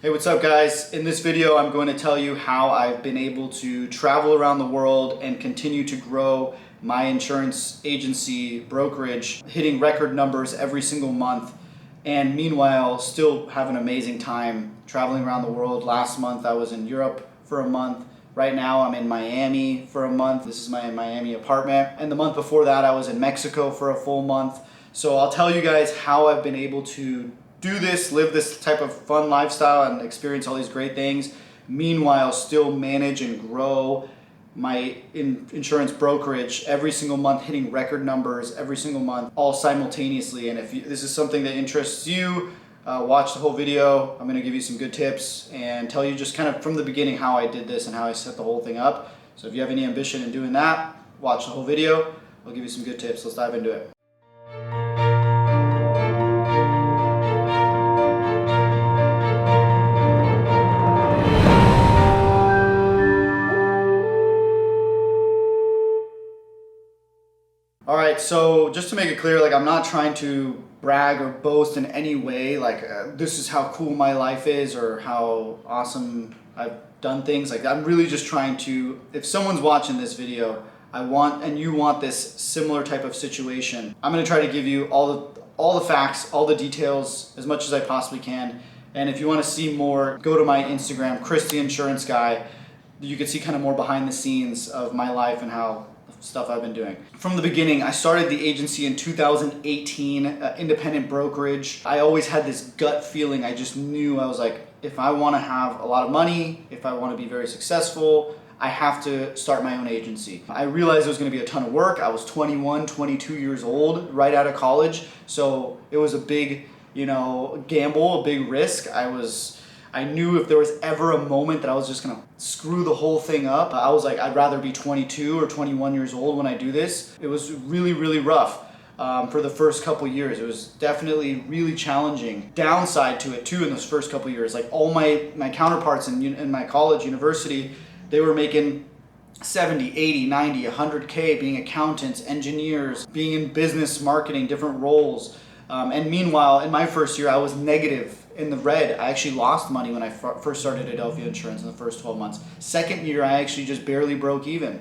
Hey, what's up guys? In this video, I'm going to tell you how I've been able to travel around the world and continue to grow my insurance agency brokerage, hitting record numbers every single month, and meanwhile still have an amazing time traveling around the world. Last month I was in Europe for a month. Right now I'm in Miami for a month. This is my Miami apartment. And the month before that I was in Mexico for a full month. So I'll tell you guys how I've been able to do this, live this type of fun lifestyle and experience all these great things, meanwhile still manage and grow my insurance brokerage every single month, hitting record numbers every single month, all simultaneously. And if this is something that interests you, watch the whole video. I'm gonna give you some good tips and tell you just kind of from the beginning how I did this and how I set the whole thing up. So if you have any ambition in doing that, watch the whole video. I'll give you some good tips. Let's dive into it. All right, so just to make it clear, I'm not trying to brag or boast in any way, this is how cool my life is or how awesome I've done things. I'm really just trying to, if someone's watching this video, and you want this similar type of situation, I'm gonna try to give you all the facts, all the details, as much as I possibly can. And if you wanna see more, go to my Instagram, Chris the Insurance Guy. You can see kind of more behind the scenes of my life and how stuff I've been doing. From the beginning, I started the agency in 2018, independent brokerage. I always had this gut feeling. I just knew, I was like, if I want to have a lot of money, if I want to be very successful, I have to start my own agency. I realized it was going to be a ton of work. I was 21, 22 years old, right out of college. So it was a big, gamble, a big risk. I knew if there was ever a moment that I was just gonna screw the whole thing up, I was like, I'd rather be 22 or 21 years old when I do this. It was really, really rough for the first couple years. It was definitely really challenging. Downside to it too in those first couple years, all my counterparts in my college, university, they were making 70, 80, 90, 100K being accountants, engineers, being in business marketing, different roles. And meanwhile, in my first year, I was negative in the red. I actually lost money when I first started Adelphia Insurance in the first 12 months. Second year, I actually just barely broke even.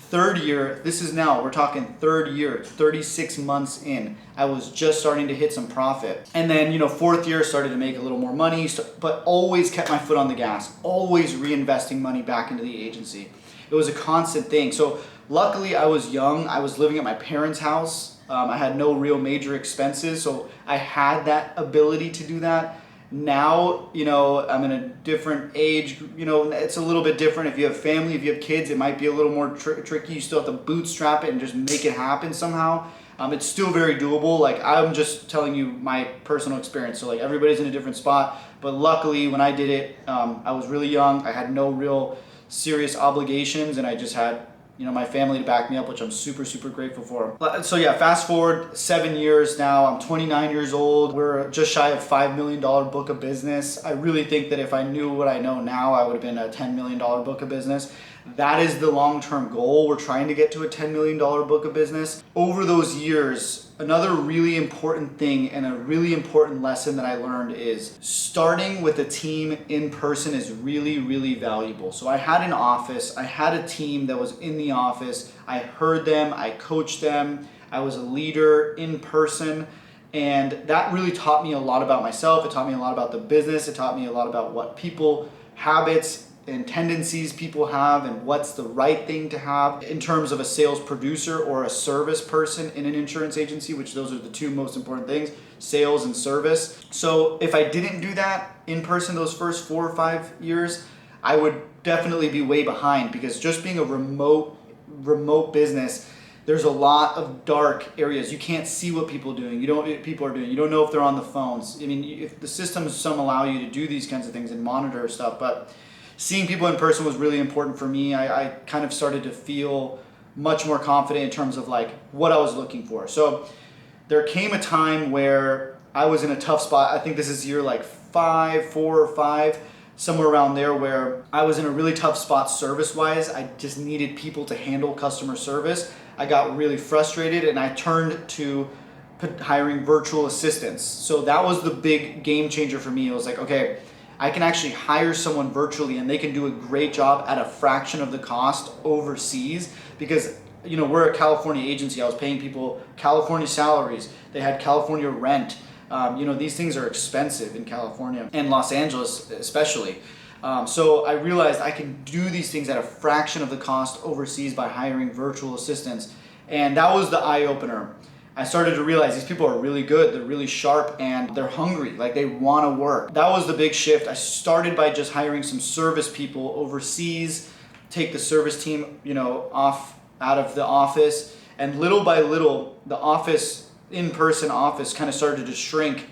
Third year, we're talking third year, 36 months in, I was just starting to hit some profit. And then, fourth year, started to make a little more money, but always kept my foot on the gas, always reinvesting money back into the agency. It was a constant thing. So luckily, I was young. I was living at my parents' house. I had no real major expenses, so I had that ability to do that. Now, I'm in a different age, it's a little bit different. If you have family, if you have kids, it might be a little more tricky. You still have to bootstrap it and just make it happen somehow. It's still very doable. I'm just telling you my personal experience. So everybody's in a different spot, but luckily when I did it, I was really young. I had no real serious obligations and I just had my family to back me up, which I'm super, super grateful for. So yeah, fast forward 7 years now, I'm 29 years old. We're just shy of $5 million book of business. I really think that if I knew what I know now, I would have been a $10 million book of business. That is the long-term goal. We're trying to get to a $10 million book of business. Over those years, another really important thing and a really important lesson that I learned is starting with a team in person is really, really valuable. So I had an office, I had a team that was in the office. I heard them, I coached them, I was a leader in person. And that really taught me a lot about myself. It taught me a lot about the business. It taught me a lot about what habits, and tendencies people have and what's the right thing to have in terms of a sales producer or a service person in an insurance agency, which those are the two most important things, sales and service. So if I didn't do that in person those first 4 or 5 years, I would definitely be way behind because just being a remote business, there's a lot of dark areas. You can't see what people are doing. You don't know if they're on the phones. I mean, if the systems some allow you to do these kinds of things and monitor stuff, but seeing people in person was really important for me. I kind of started to feel much more confident in terms of what I was looking for. So there came a time where I was in a tough spot. I think this is year 4 or 5, somewhere around there, where I was in a really tough spot service-wise. I just needed people to handle customer service. I got really frustrated and I turned to hiring virtual assistants. So that was the big game changer for me. It was okay, I can actually hire someone virtually and they can do a great job at a fraction of the cost overseas, because we're a California agency. I was paying people California salaries. They had California rent. These things are expensive in California and Los Angeles especially. So I realized I can do these things at a fraction of the cost overseas by hiring virtual assistants. And that was the eye opener. I started to realize these people are really good, they're really sharp, and they're hungry, like they want to work. That was the big shift. I started by just hiring some service people overseas, take the service team, off out of the office, and little by little, the office, in-person office, kind of started to shrink.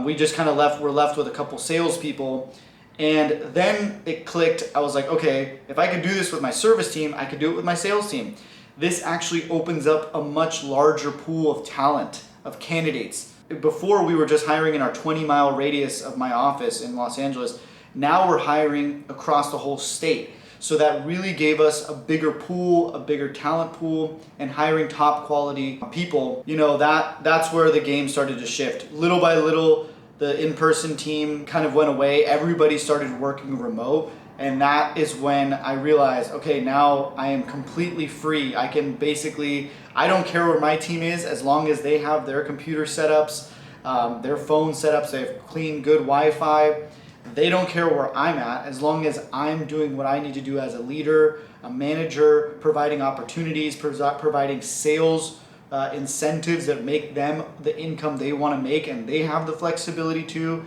We just kind of were left with a couple salespeople, and then it clicked. I was like, okay, if I could do this with my service team, I could do it with my sales team. This actually opens up a much larger pool of talent, of candidates. Before, we were just hiring in our 20-mile radius of my office in Los Angeles. Now we're hiring across the whole state. So that really gave us a bigger pool, a bigger talent pool, and hiring top quality people. That's where the game started to shift. Little by little, the in-person team kind of went away. Everybody started working remote. And that is when I realized, okay, now I am completely free. I don't care where my team is, as long as they have their computer setups, their phone setups, they have clean, good Wi-Fi. They don't care where I'm at, as long as I'm doing what I need to do as a leader, a manager, providing opportunities, providing sales incentives that make them the income they want to make, and they have the flexibility to.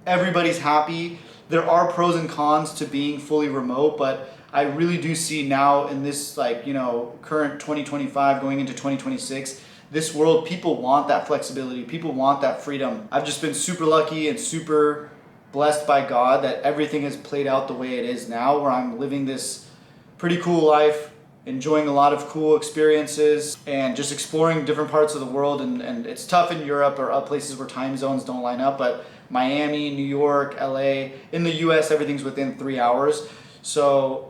Everybody's happy. There are pros and cons to being fully remote, but I really do see now in this current 2025 going into 2026, this world, people want that flexibility. People want that freedom. I've just been super lucky and super blessed by God that everything has played out the way it is now, where I'm living this pretty cool life, enjoying a lot of cool experiences, and just exploring different parts of the world. And it's tough in Europe or places where time zones don't line up, but Miami, New York, LA, in the US, everything's within 3 hours. So,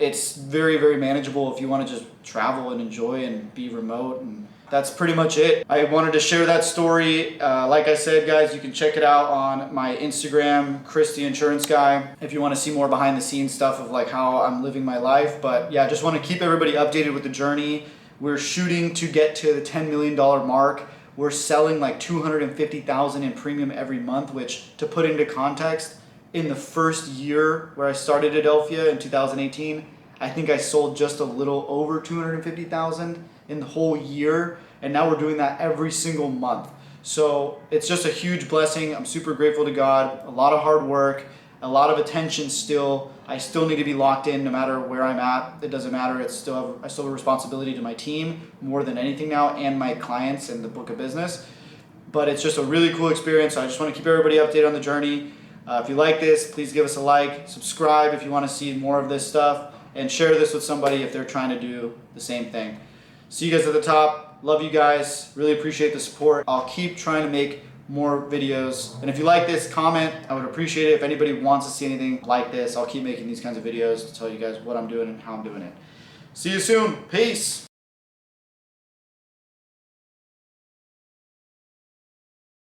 it's very, very manageable if you want to just travel and enjoy and be remote. And that's pretty much it. I wanted to share that story. Like I said, guys, you can check it out on my Instagram, Chris the Insurance Guy, if you want to see more behind the scenes stuff of like how I'm living my life. But yeah, just want to keep everybody updated with the journey. We're shooting to get to the $10 million mark. We're selling like $250,000 in premium every month, which, to put into context, in the first year where I started Adelphia in 2018, I think I sold just a little over $250,000 in the whole year, and now we're doing that every single month. So it's just a huge blessing. I'm super grateful to God. A lot of hard work, a lot of attention still. I still need to be locked in no matter where I'm at. It doesn't matter. I still have a responsibility to my team more than anything now, and my clients and the book of business. But it's just a really cool experience. So I just want to keep everybody updated on the journey. If you like this, please give us a like, subscribe if you want to see more of this stuff, and share this with somebody if they're trying to do the same thing. See you guys at the top. Love you guys. Really appreciate the support. I'll keep trying to make more videos. And if you like this, comment. I would appreciate it. If anybody wants to see anything like this, I'll keep making these kinds of videos to tell you guys what I'm doing and how I'm doing it. See you soon. Peace.